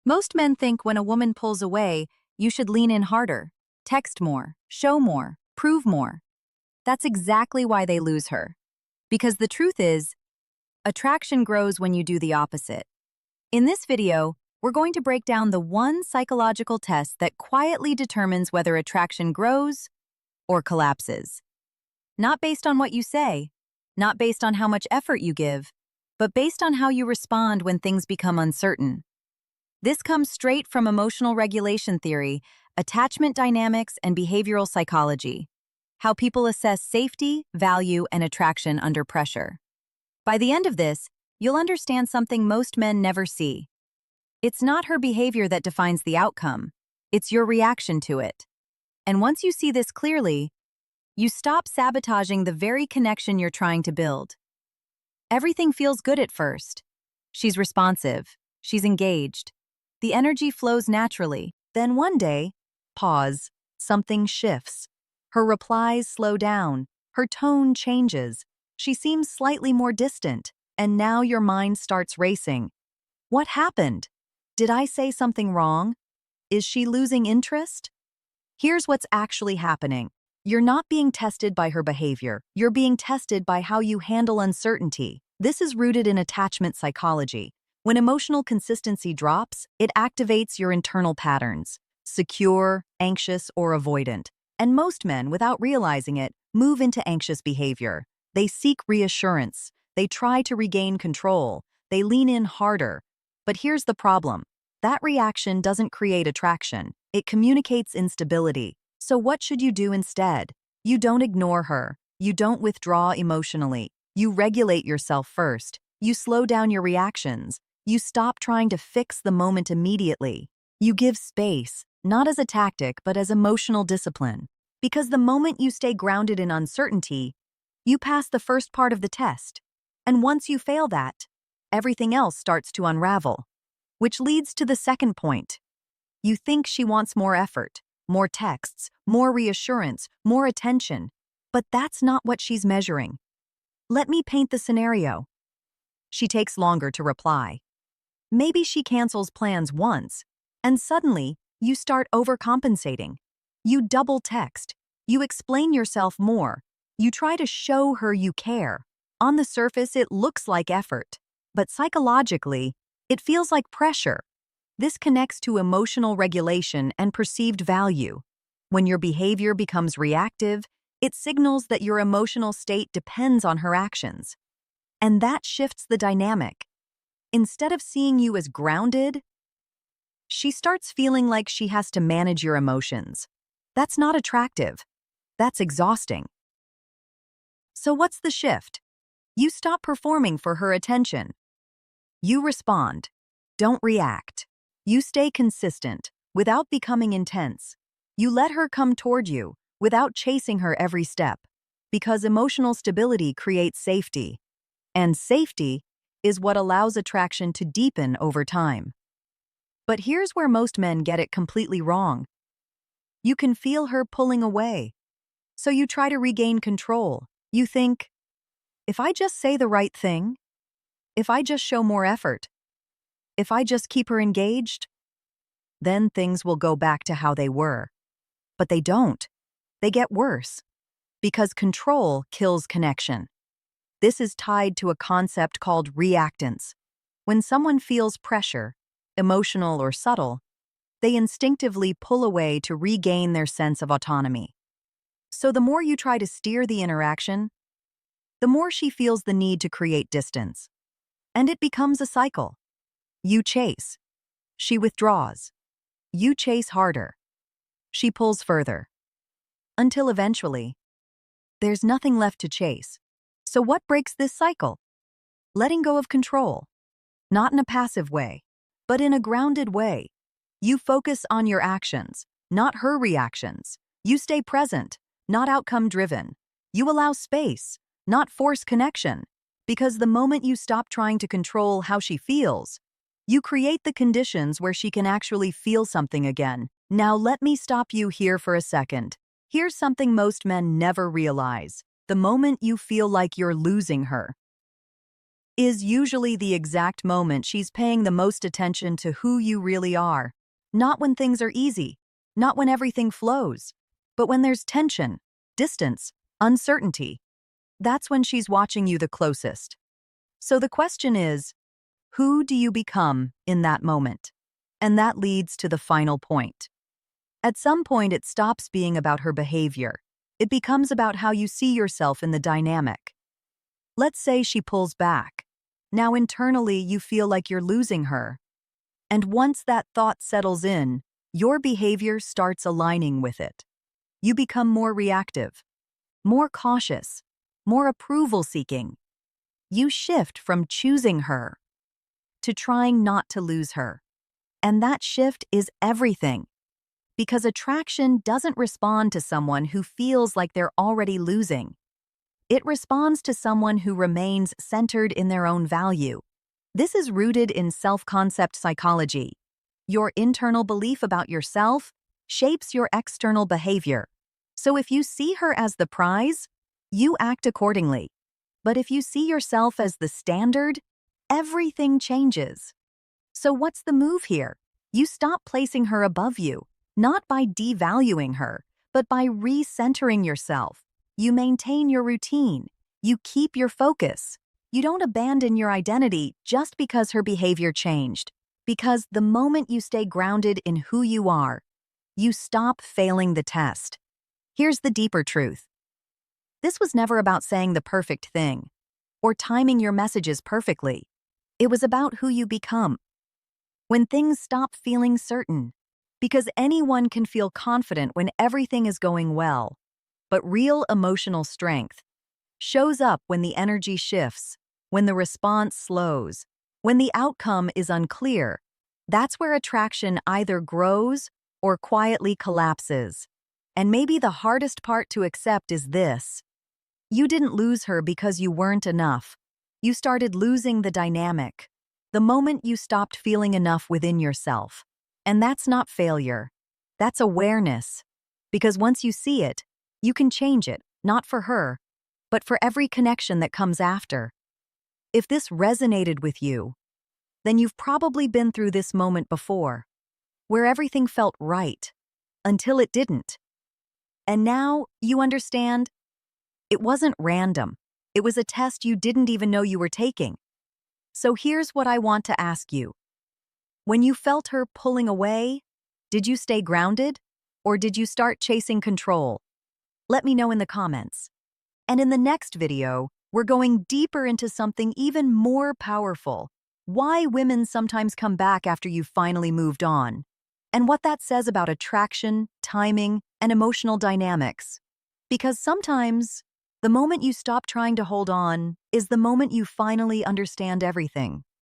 Most men think when a woman pulls away, you should lean in harder, text more, show more, prove more. That's exactly why they lose her. Because the truth is, attraction grows when you do the opposite. In this video, we're going to break down the one psychological test that quietly determines whether attraction grows or collapses. Not based on what you say, not based on how much effort you give, but based on how you respond when things become uncertain. This comes straight from emotional regulation theory, attachment dynamics, and behavioral psychology, how people assess safety, value, and attraction under pressure. By the end of this, you'll understand something most men never see. It's not her behavior that defines the outcome, it's your reaction to it. And once you see this clearly, you stop sabotaging the very connection you're trying to build. Everything feels good at first. She's responsive, she's engaged. The energy flows naturally. Then one day, pause, something shifts. Her replies slow down, her tone changes. She seems slightly more distant, and now your mind starts racing. What happened? Did I say something wrong? Is she losing interest? Here's what's actually happening. You're not being tested by her behavior. You're being tested by how you handle uncertainty. This is rooted in attachment psychology. When emotional consistency drops, it activates your internal patterns, secure, anxious, or avoidant. And most men, without realizing it, move into anxious behavior. They seek reassurance. They try to regain control. They lean in harder. But here's the problem. That reaction doesn't create attraction. It communicates instability. So what should you do instead? You don't ignore her. You don't withdraw emotionally. You regulate yourself first. You slow down your reactions. You stop trying to fix the moment immediately. You give space, not as a tactic, but as emotional discipline. Because the moment you stay grounded in uncertainty, you pass the first part of the test. And once you fail that, everything else starts to unravel. Which leads to the second point. You think she wants more effort, more texts, more reassurance, more attention. But that's not what she's measuring. Let me paint the scenario. She takes longer to reply. Maybe she cancels plans once, and suddenly, you start overcompensating. You double text. You explain yourself more. You try to show her you care. On the surface, it looks like effort, but psychologically, it feels like pressure. This connects to emotional regulation and perceived value. When your behavior becomes reactive, it signals that your emotional state depends on her actions. And that shifts the dynamic. Instead of seeing you as grounded, she starts feeling like she has to manage your emotions. That's not attractive. That's exhausting. So what's the shift? You stop performing for her attention. You respond. Don't react. You stay consistent, without becoming intense. You let her come toward you, without chasing her every step. Because emotional stability creates safety. And safety is what allows attraction to deepen over time. But here's where most men get it completely wrong. You can feel her pulling away. So you try to regain control. You think, if I just say the right thing, if I just show more effort, if I just keep her engaged, then things will go back to how they were. But they don't. They get worse. Because control kills connection. This is tied to a concept called reactance. When someone feels pressure, emotional or subtle, they instinctively pull away to regain their sense of autonomy. So the more you try to steer the interaction, the more she feels the need to create distance. And it becomes a cycle. You chase. She withdraws. You chase harder. She pulls further. Until eventually, there's nothing left to chase. So what breaks this cycle? Letting go of control. Not in a passive way, but in a grounded way. You focus on your actions, not her reactions. You stay present, not outcome-driven. You allow space, not force connection. Because the moment you stop trying to control how she feels, you create the conditions where she can actually feel something again. Now let me stop you here for a second. Here's something most men never realize. The moment you feel like you're losing her, is usually the exact moment she's paying the most attention to who you really are. Not when things are easy, not when everything flows, but when there's tension, distance, uncertainty. That's when she's watching you the closest. So the question is, who do you become in that moment? And that leads to the final point. At some point, it stops being about her behavior. It becomes about how you see yourself in the dynamic. Let's say she pulls back. Now internally, you feel like you're losing her. And once that thought settles in, your behavior starts aligning with it. You become more reactive, more cautious, more approval-seeking. You shift from choosing her to trying not to lose her. And that shift is everything. Because attraction doesn't respond to someone who feels like they're already losing. It responds to someone who remains centered in their own value. This is rooted in self-concept psychology. Your internal belief about yourself shapes your external behavior. So if you see her as the prize, you act accordingly. But if you see yourself as the standard, everything changes. So what's the move here? You stop placing her above you, not by devaluing her, but by recentering yourself. You maintain your routine. You keep your focus. You don't abandon your identity just because her behavior changed. Because the moment you stay grounded in who you are, you stop failing the test. Here's the deeper truth. This was never about saying the perfect thing or timing your messages perfectly. It was about who you become. When things stop feeling certain, because anyone can feel confident when everything is going well, but real emotional strength shows up when the energy shifts, when the response slows, when the outcome is unclear. That's where attraction either grows or quietly collapses. And maybe the hardest part to accept is this. You didn't lose her because you weren't enough. You started losing the dynamic, the moment you stopped feeling enough within yourself. And that's not failure. That's awareness. Because once you see it, you can change it, not for her, but for every connection that comes after. If this resonated with you, then you've probably been through this moment before, where everything felt right, until it didn't. And now you understand, it wasn't random. It was a test you didn't even know you were taking. So here's what I want to ask you. When you felt her pulling away, did you stay grounded, or did you start chasing control? Let me know in the comments. And in the next video, we're going deeper into something even more powerful. Why women sometimes come back after you've finally moved on. And what that says about attraction, timing, and emotional dynamics. Because sometimes, the moment you stop trying to hold on is the moment you finally understand everything.